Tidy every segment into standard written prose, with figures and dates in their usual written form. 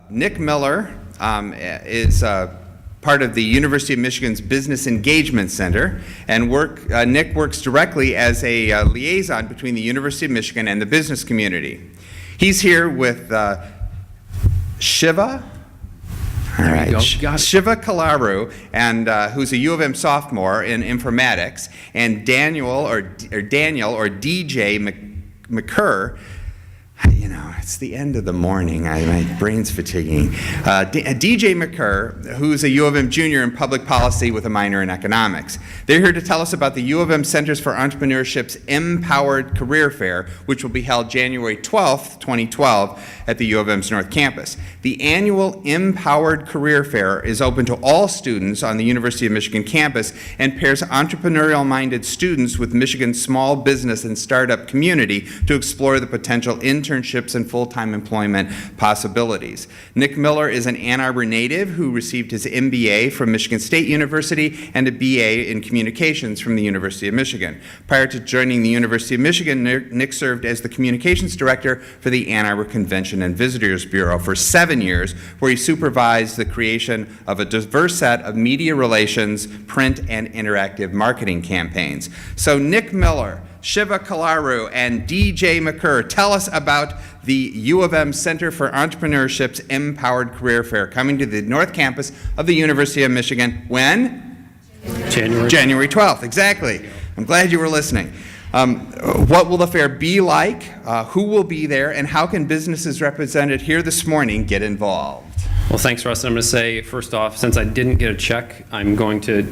Nick Miller is part of the University of Michigan's Business Engagement Center, and Nick works directly as a liaison between the University of Michigan and the business community. He's here with Shiva. All right, Shiva Kalaru, and who's a U of M sophomore in informatics, and Daniel or DJ McCurr. You know, it's the end of the morning. My brain's fatiguing. DJ McCurr, who's a U of M junior in public policy with a minor in economics. They're here to tell us about the U of M Centers for Entrepreneurship's Empowered Career Fair, which will be held January 12th, 2012 at the U of M's North Campus. The annual Empowered Career Fair is open to all students on the University of Michigan campus and pairs entrepreneurial-minded students with Michigan's small business and startup community to explore the potential internships and full-time employment possibilities. Nick Miller is an Ann Arbor native who received his MBA from Michigan State University and a BA in communications from the University of Michigan. Prior to joining the University of Michigan, Nick served as the communications director for the Ann Arbor Convention and Visitors Bureau for 7 years, where he supervised the creation of a diverse set of media relations, print, and interactive marketing campaigns. So Nick Miller, Shiva Kalaru, and DJ McCurr, tell us about the U of M Center for Entrepreneurship's Empowered Career Fair coming to the North Campus of the University of Michigan. When? January 12th, exactly. I'm glad you were listening. What will the fair be like? Who will be there? And how can businesses represented here this morning get involved? Well, thanks, Russ. I'm going to say, first off, since I didn't get a check, I'm going to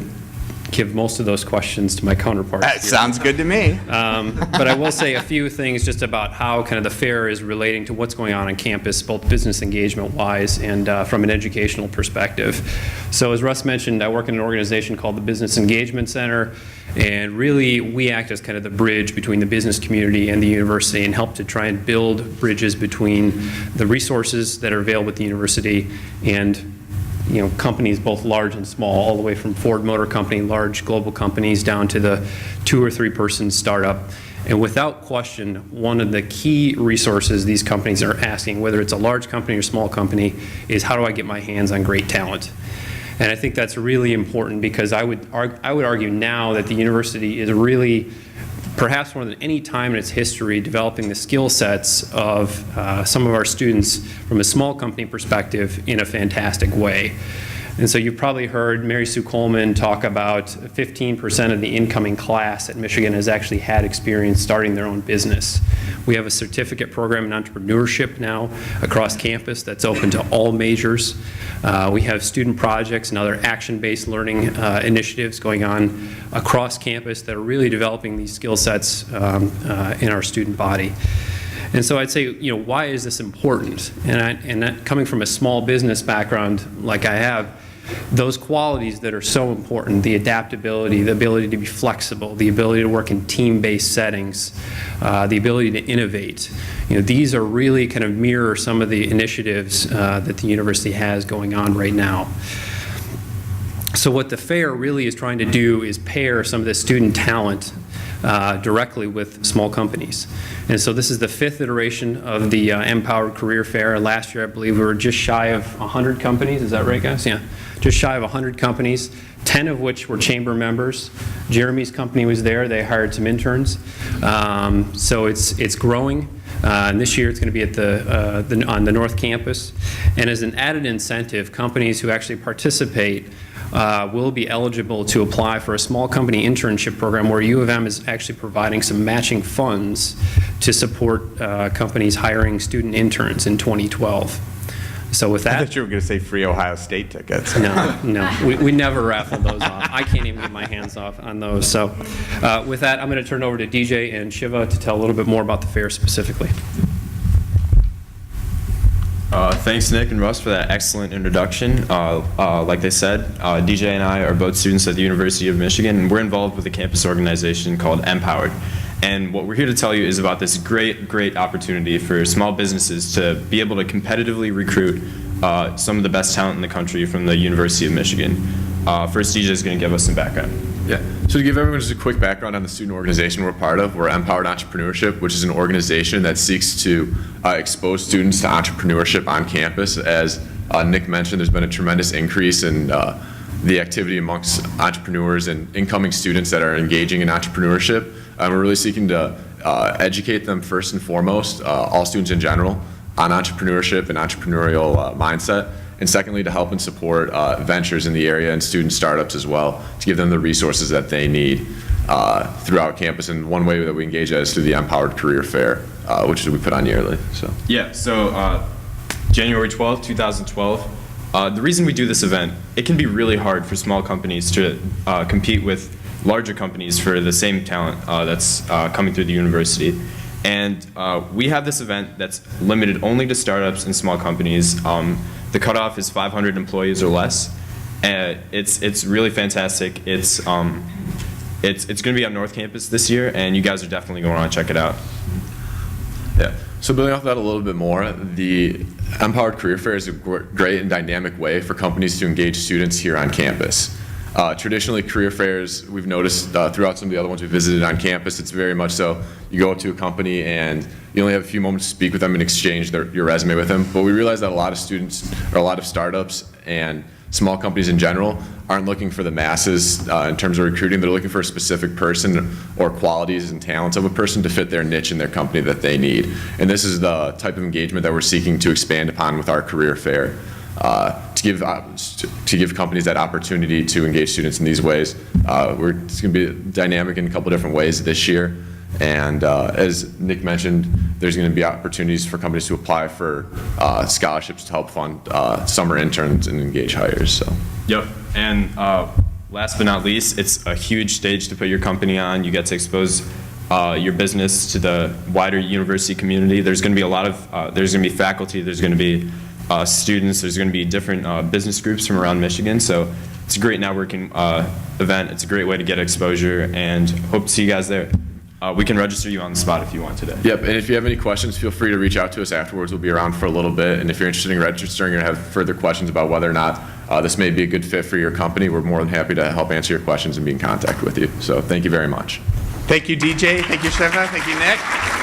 give most of those questions to my counterparts. That sounds good to me. But I will say a few things just about how kind of the fair is relating to what's going on campus, both business engagement-wise and from an educational perspective. So as Russ mentioned, I work in an organization called the Business Engagement Center, and really we act as kind of the bridge between the business community and the university and help to try and build bridges between the resources that are available at the university and companies both large and small, all the way from Ford Motor Company, large global companies, down to the 2 or 3 person startup. And without question, one of the key resources these companies are asking, whether it's a large company or small company, is how do I get my hands on great talent? And I think that's really important because I would argue now that the university is really, perhaps more than any time in its history, developing the skill sets of some of our students from a small company perspective in a fantastic way. And so you've probably heard Mary Sue Coleman talk about 15% of the incoming class at Michigan has actually had experience starting their own business. We have a certificate program in entrepreneurship now across campus that's open to all majors. We have student projects and other action-based learning initiatives going on across campus that are really developing these skill sets in our student body. And so I'd say, why is this important? And that coming from a small business background like I have, those qualities that are so important, the adaptability, the ability to be flexible, the ability to work in team-based settings, the ability to innovate, these are really kind of mirror some of the initiatives that the university has going on right now. So what the fair really is trying to do is pair some of the student talent directly with small companies. And so this is the 5th iteration of the Empowered Career Fair. Last year, I believe we were just shy of 100 companies. Is that right, guys? Yeah, just shy of 100 companies, 10 of which were chamber members. Jeremy's company was there. They hired some interns. So it's growing. And this year it's going to be at on the North Campus. And as an added incentive, companies who actually participate will be eligible to apply for a small company internship program where U of M is actually providing some matching funds to support companies hiring student interns in 2012. So with that, I thought you were going to say free Ohio State tickets. No, we never raffle those off. I can't even get my hands off on those. So with that, I'm going to turn it over to DJ and Shiva to tell a little bit more about the fair specifically. Thanks, Nick and Russ, for that excellent introduction. Like they said, DJ and I are both students at the University of Michigan, and we're involved with a campus organization called Empowered. And what we're here to tell you is about this great opportunity for small businesses to be able to competitively recruit some of the best talent in the country from the University of Michigan. First, DJ is going to give us some background. Yeah. So to give everyone just a quick background on the student organization we're part of, we're Empowered Entrepreneurship, which is an organization that seeks to expose students to entrepreneurship on campus. As Nick mentioned, there's been a tremendous increase in the activity amongst entrepreneurs and incoming students that are engaging in entrepreneurship. We're really seeking to educate them first and foremost, all students in general, on entrepreneurship and entrepreneurial mindset. And secondly, to help and support ventures in the area and student startups as well, to give them the resources that they need throughout campus. And one way that we engage that is through the Empowered Career Fair, which we put on yearly. So. Yeah, so January 12th, 2012. The reason we do this event, it can be really hard for small companies to compete with larger companies for the same talent that's coming through the university. And we have this event that's limited only to startups and small companies. The cutoff is 500 employees or less. It's really fantastic. It's going to be on North Campus this year, and you guys are definitely going to want to check it out. Yeah. So building off that a little bit more, the Empowered Career Fair is a great and dynamic way for companies to engage students here on campus. Traditionally, career fairs, we've noticed throughout some of the other ones we visited on campus, it's very much so you go up to a company and you only have a few moments to speak with them and exchange your resume with them. But we realize that a lot of students, or a lot of startups and small companies in general, aren't looking for the masses in terms of recruiting. They're looking for a specific person or qualities and talents of a person to fit their niche in their company that they need. And this is the type of engagement that we're seeking to expand upon with our career fair. To give companies that opportunity to engage students in these ways. It's going to be dynamic in a couple different ways this year. And as Nick mentioned, there's going to be opportunities for companies to apply for scholarships to help fund summer interns and engage hires. So. Yep. And last but not least, it's a huge stage to put your company on. You get to expose your business to the wider university community. There's going to be a lot of, there's going to be faculty, there's going to be students, there's going to be different business groups from around Michigan. So it's a great networking event. It's a great way to get exposure, and hope to see you guys there. We can register you on the spot if you want today. Yep, and if you have any questions, feel free to reach out to us afterwards. We'll be around for a little bit, and if you're interested in registering or have further questions about whether or not this may be a good fit for your company, we're more than happy to help answer your questions and be in contact with you. So thank you very much. Thank you, DJ. Thank you, Stefan. Thank you, Nick.